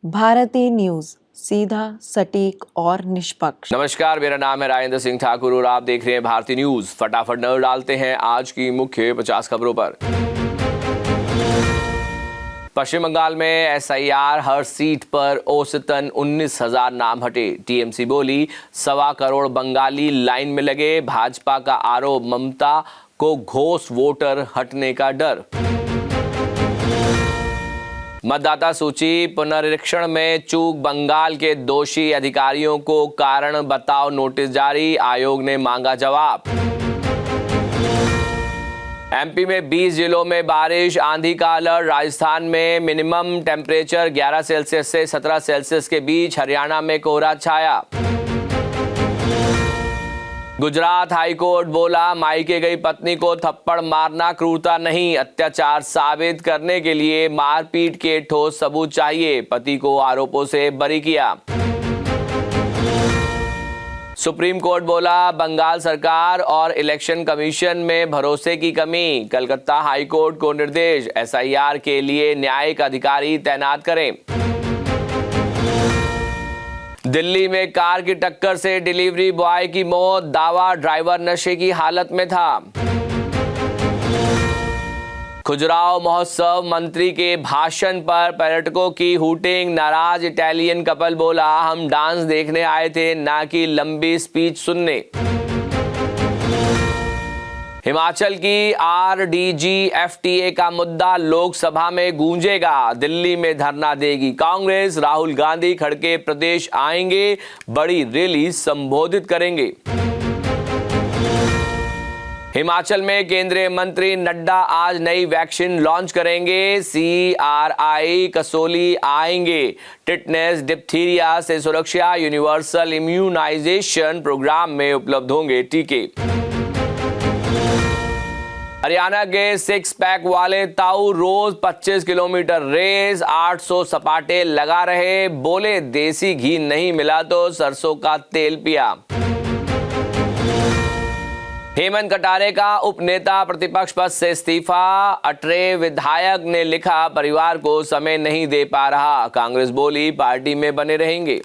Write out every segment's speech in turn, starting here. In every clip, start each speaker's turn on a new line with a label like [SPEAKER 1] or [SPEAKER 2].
[SPEAKER 1] भारतीय न्यूज, सीधा, सटीक और निष्पक्ष।
[SPEAKER 2] नमस्कार, मेरा नाम है राजेंद्र सिंह ठाकुर और आप देख रहे हैं भारतीय न्यूज। फटाफट नजर डालते हैं आज की मुख्य 50 खबरों पर। पश्चिम बंगाल में एसआईआर हर सीट पर औसतन 19,000 नाम हटे। टीएमसी बोली 1.25 करोड़ बंगाली लाइन में लगे। भाजपा का आरोप, ममता को घोष वोटर हटने का डर। मतदाता सूची पुनरीक्षण में चूक, बंगाल के दोषी अधिकारियों को कारण बताओ नोटिस जारी। आयोग ने मांगा जवाब। एमपी में 20 जिलों में बारिश, आंधी का अलर्ट। राजस्थान में मिनिमम टेम्परेचर 11 सेल्सियस से 17 सेल्सियस के बीच। हरियाणा में कोहरा छाया। गुजरात हाईकोर्ट बोला, मायके गई पत्नी को थप्पड़ मारना क्रूरता नहीं, अत्याचार साबित करने के लिए मारपीट के ठोस सबूत चाहिए। पति को आरोपों से बरी किया। सुप्रीम कोर्ट बोला, बंगाल सरकार और इलेक्शन कमीशन में भरोसे की कमी। कलकत्ता हाईकोर्ट को निर्देश, एसआईआर के लिए न्यायिक अधिकारी तैनात करें। दिल्ली में कार की टक्कर से डिलीवरी बॉय की मौत, दावा ड्राइवर नशे की हालत में था। खजुराहो महोत्सव, मंत्री के भाषण पर पर्यटकों की हूटिंग। नाराज इटालियन कपल बोला, हम डांस देखने आए थे, ना कि लंबी स्पीच सुनने। हिमाचल की आरडीजी-एफटीए का मुद्दा लोकसभा में गूंजेगा। दिल्ली में धरना देगी कांग्रेस। राहुल गांधी खड़के प्रदेश आएंगे, बड़ी रैली संबोधित करेंगे। हिमाचल में केंद्रीय मंत्री नड्डा आज नई वैक्सीन लॉन्च करेंगे। CRI कसौली आएंगे। टिटनेस, डिप्थीरिया से सुरक्षा, यूनिवर्सल इम्यूनाइजेशन प्रोग्राम में उपलब्ध होंगे टीके। हरियाणा के 6 पैक वाले ताऊ रोज 25 किलोमीटर रेस, 800 सपाटे लगा रहे। बोले, देसी घी नहीं मिला तो सरसों का तेल पिया। हेमंत कटारे का उपनेता प्रतिपक्ष पद से इस्तीफा। अटरे विधायक ने लिखा, परिवार को समय नहीं दे पा रहा। कांग्रेस बोली, पार्टी में बने रहेंगे।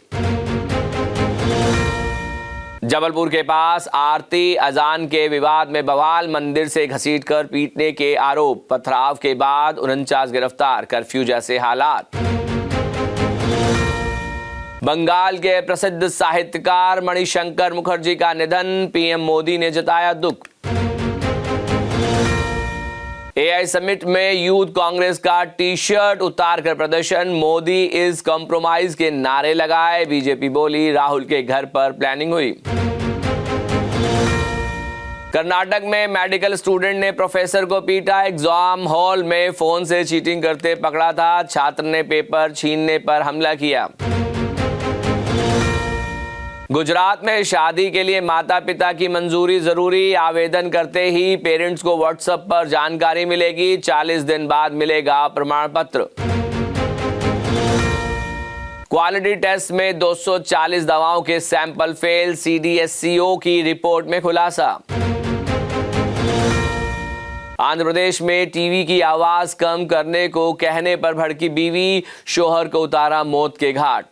[SPEAKER 2] जबलपुर के पास आरती अजान के विवाद में बवाल, मंदिर से घसीटकर पीटने के आरोप। पथराव के बाद 49 गिरफ्तार, कर्फ्यू जैसे हालात। बंगाल के प्रसिद्ध साहित्यकार मणिशंकर मुखर्जी का निधन, पीएम मोदी ने जताया दुख। एआई समिट में यूथ कांग्रेस का टी शर्ट उतारकर प्रदर्शन। मोदी इज कॉम्प्रोमाइज के नारे लगाए। बीजेपी बोली, राहुल के घर पर प्लानिंग हुई। कर्नाटक में मेडिकल स्टूडेंट ने प्रोफेसर को पीटा। एग्जाम हॉल में फोन से चीटिंग करते पकड़ा था। छात्र ने पेपर छीनने पर हमला किया। गुजरात में शादी के लिए माता पिता की मंजूरी जरूरी। आवेदन करते ही पेरेंट्स को व्हाट्सएप पर जानकारी मिलेगी। 40 दिन बाद मिलेगा प्रमाण पत्र। क्वालिटी टेस्ट में 240 दवाओं के सैंपल फेल। CDSCO की रिपोर्ट में खुलासा। आंध्र प्रदेश में टीवी की आवाज कम करने को कहने पर भड़की बीवी, शोहर को उतारा मौत के घाट।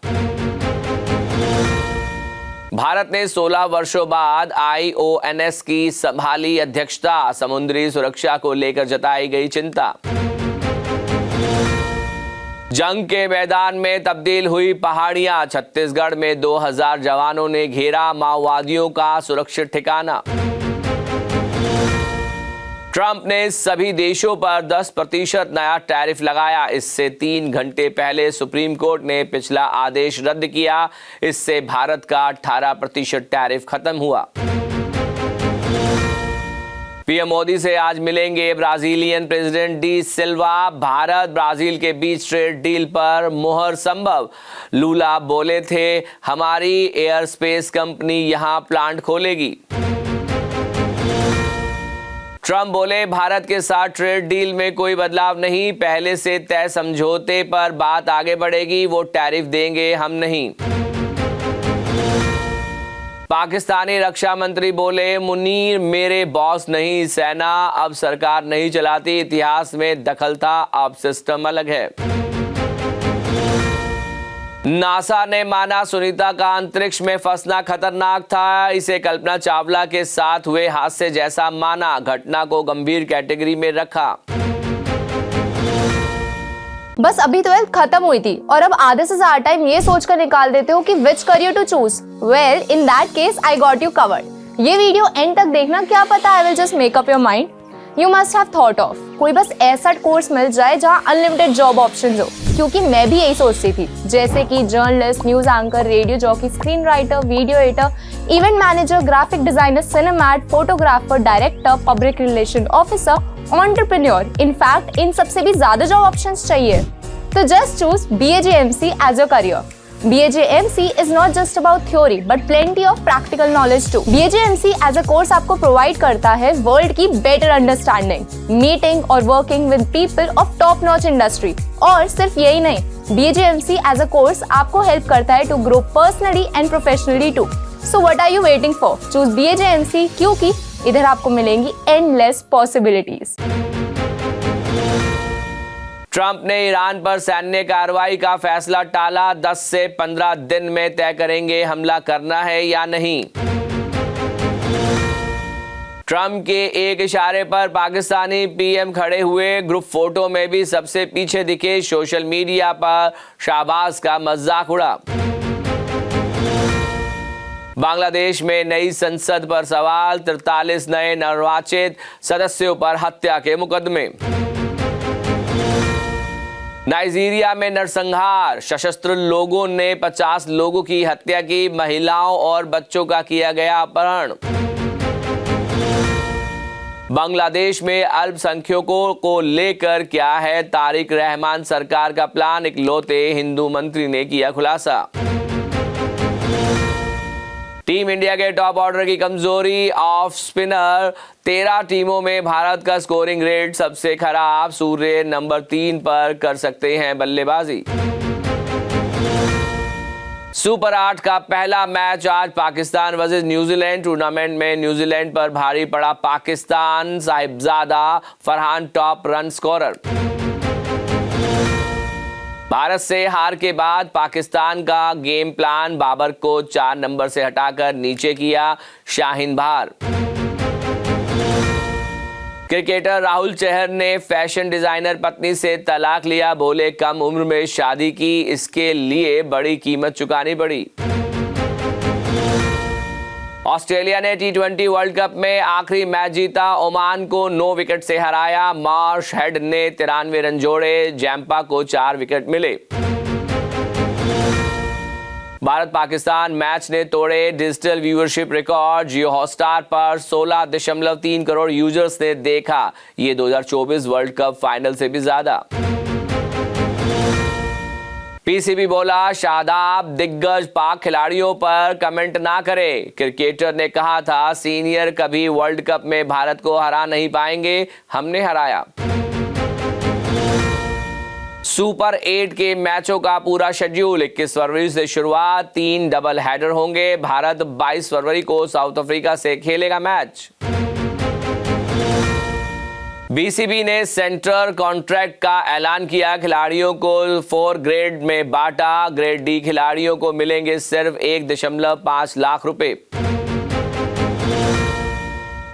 [SPEAKER 2] भारत ने 16 वर्षों बाद IONS की संभाली अध्यक्षता। समुद्री सुरक्षा को लेकर जताई गई चिंता। जंग के मैदान में तब्दील हुई पहाड़ियां। छत्तीसगढ़ में 2000 जवानों ने घेरा माओवादियों का सुरक्षित ठिकाना। ट्रंप ने सभी देशों पर 10% नया टैरिफ लगाया। इससे 3 घंटे पहले सुप्रीम कोर्ट ने पिछला आदेश रद्द किया। इससे भारत का 18% टैरिफ खत्म हुआ। पीएम मोदी से आज मिलेंगे ब्राजीलियन प्रेसिडेंट डी सिल्वा। भारत ब्राजील के बीच ट्रेड डील पर मुहर संभव। लूला बोले थे, हमारी एयर स्पेस कंपनी यहां प्लांट खोलेगी। ट्रंप बोले, भारत के साथ ट्रेड डील में कोई बदलाव नहीं। पहले से तय समझौते पर बात आगे बढ़ेगी। वो टैरिफ देंगे, हम नहीं। पाकिस्तानी रक्षा मंत्री बोले, मुनीर मेरे बॉस नहीं। सेना अब सरकार नहीं चलाती। इतिहास में दखल था, अब सिस्टम अलग है। नासा ने माना सुनीता का अंतरिक्ष में फंसना खतरनाक था। इसे कल्पना चावला के साथ हुए हादसे जैसा माना। घटना को गंभीर कैटेगरी में रखा।
[SPEAKER 3] बस अभी 12th खत्म हुई थी और अब आधे से ज्यादा टाइम ये सोचकर निकाल देते हो कि which career to choose. Well, in that case I got you covered. ये वीडियो एंड तक देखना, क्या पता I will just make up your mind. You must have thought of कोई बस ऐसा कोर्स मिल जाए जहाँ अनलिमिटेड जॉब ऑप्शंस हो, क्योंकि मैं भी यही सोचती थी। जैसे कि journalist, news anchor, radio jockey, screen writer, video editor, event manager, graphic designer, cinematographer, director, public relation officer, entrepreneur. In fact इन सबसे भी ज्यादा जॉब ऑप्शंस चाहिए। तो just choose BAJMC as your career. BAJMC is not just about theory but plenty of practical knowledge too. BAJMC as a course आपको provide करता है world की better understanding, meeting और working with people of top notch industry। और सिर्फ यही नहीं, BAJMC as a course आपको help करता है to grow personally and professionally too. So what are you waiting for? Choose BAJMC क्योंकि इधर आपको मिलेंगी endless possibilities।
[SPEAKER 2] ट्रंप ने ईरान पर सैन्य कार्रवाई का फैसला टाला। 10 से 15 दिन में तय करेंगे हमला करना है या नहीं। ट्रंप के एक इशारे पर पाकिस्तानी पीएम खड़े हुए। ग्रुप फोटो में भी सबसे पीछे दिखे। सोशल मीडिया पर शाहबाज का मजाक उड़ा। बांग्लादेश में नई संसद पर सवाल। 43 नए निर्वाचित सदस्यों पर हत्या के मुकदमे। नाइजीरिया में नरसंहार। सशस्त्र लोगों ने 50 लोगों की हत्या की। महिलाओं और बच्चों का किया गया अपहरण। बांग्लादेश में अल्पसंख्यकों को लेकर क्या है तारिक रहमान सरकार का प्लान। इकलौते हिंदू मंत्री ने किया खुलासा। टीम इंडिया के टॉप ऑर्डर की कमजोरी। Off spinner. 13 टीमों में भारत का स्कोरिंग रेट सबसे खराब। सूर्य नंबर 3 पर कर सकते हैं बल्लेबाजी। सुपर 8 का पहला मैच आज पाकिस्तान वर्सेस न्यूजीलैंड। टूर्नामेंट में न्यूजीलैंड पर भारी पड़ा Pakistan. Sahibzada Farhan top run scorer. Bharat से हार के बाद पाकिस्तान का गेम प्लान। बाबर को 4 नंबर से हटाकर नीचे किया शाहीन बार। क्रिकेटर राहुल चहर ने फैशन डिजाइनर पत्नी से तलाक लिया। बोले कम उम्र में शादी की, इसके लिए बड़ी कीमत चुकानी पड़ी। ऑस्ट्रेलिया ने T20 वर्ल्ड कप में आखिरी मैच जीता। ओमान को 9 विकेट से हराया। मार्श हेड ने 93 रन जोड़े। जैम्पा को 4 विकेट मिले। भारत पाकिस्तान मैच ने तोड़े डिजिटल व्यूअरशिप रिकॉर्ड। जियो हॉटस्टार पर 16.3 करोड़ यूजर्स ने देखा। ये 2024 वर्ल्ड कप फाइनल से भी ज्यादा। पीसीबी बोला शादाब दिग्गज पाक खिलाड़ियों पर कमेंट ना करे। क्रिकेटर ने कहा था सीनियर कभी वर्ल्ड कप में भारत को हरा नहीं पाएंगे, हमने हराया। सुपर 8 के मैचों का पूरा शेड्यूल। 21 फरवरी से शुरुआत। 3 डबल हेडर होंगे। भारत 22 फरवरी को साउथ अफ्रीका से खेलेगा मैच। बीसीबी ने सेंट्रल कॉन्ट्रैक्ट का ऐलान किया। खिलाड़ियों को 4 ग्रेड में बांटा। ग्रेड डी खिलाड़ियों को मिलेंगे सिर्फ 1.5 लाख रुपए।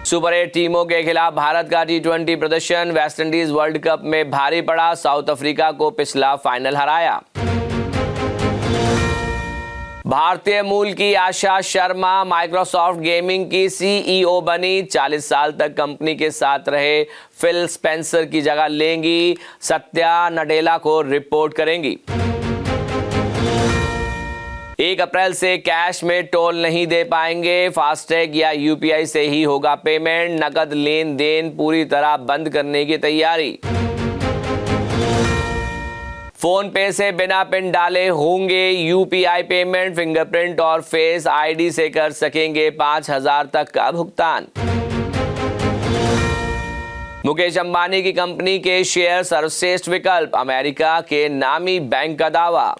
[SPEAKER 2] सुपर 8 टीमों के खिलाफ भारत का T20 प्रदर्शन। वेस्टइंडीज वर्ल्ड कप में भारी पड़ा। साउथ अफ्रीका को पिछला फाइनल हराया। भारतीय मूल की आशा शर्मा माइक्रोसॉफ्ट गेमिंग की CEO बनी। 40 साल तक कंपनी के साथ रहे फिल स्पेंसर की जगह लेंगी। सत्या नडेला को रिपोर्ट करेंगी। 1 अप्रैल से कैश में टोल नहीं दे पाएंगे। फास्टैग या UPI से ही होगा पेमेंट। नकद लेन देन पूरी तरह बंद करने की तैयारी। फोन पे से बिना पिन डाले होंगे UPI पेमेंट। फिंगरप्रिंट और फेस ID से कर सकेंगे 5,000 तक का भुगतान। मुकेश अंबानी की कंपनी के शेयर सर्वश्रेष्ठ विकल्प। अमेरिका के नामी बैंक का दावा।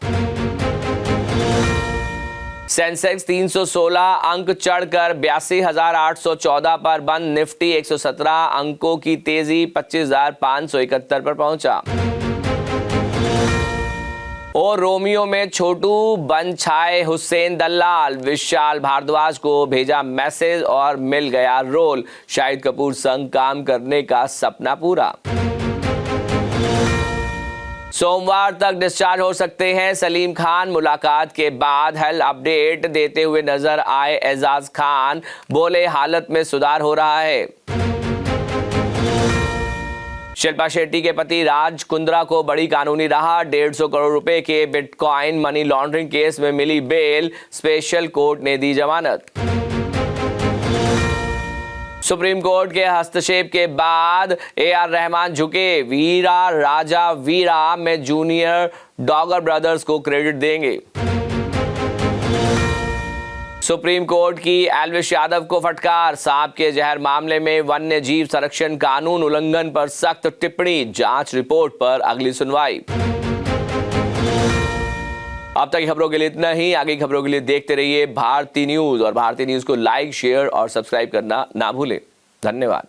[SPEAKER 2] सेंसेक्स 316 अंक चढ़कर 82,814 पर बंद। निफ्टी 117 अंकों की तेजी 25,571 पर पहुंचा। और रोमियो में छोटू बन छाए हुसैन दलाल, विशाल भारद्वाज को भेजा मैसेज और मिल गया रोल, शाहिद कपूर संग काम करने का सपना पूरा। सोमवार तक डिस्चार्ज हो सकते हैं सलीम खान, मुलाकात के बाद हेल्थ अपडेट देते हुए नजर आए एजाज खान, बोले हालत में सुधार हो रहा है। शिल्पा शेट्टी के पति राज कुंद्रा को बड़ी कानूनी राहत, 150 करोड़ रुपए के बिटकॉइन मनी लॉन्ड्रिंग केस में मिली बेल, स्पेशल कोर्ट ने दी जमानत। सुप्रीम कोर्ट के हस्तक्षेप के बाद AR रहमान झुके, वीरा राजा वीरा में जूनियर डॉगर ब्रदर्स को क्रेडिट देंगे। सुप्रीम कोर्ट की एल्विश यादव को फटकार, सांप के जहर मामले में वन्य जीव संरक्षण कानून उल्लंघन पर सख्त टिप्पणी, जांच रिपोर्ट पर अगली सुनवाई। अब तक की खबरों के लिए इतना ही। आगे की खबरों के लिए देखते रहिए भारती न्यूज और भारती न्यूज को लाइक, शेयर और सब्सक्राइब करना ना भूलें। धन्यवाद।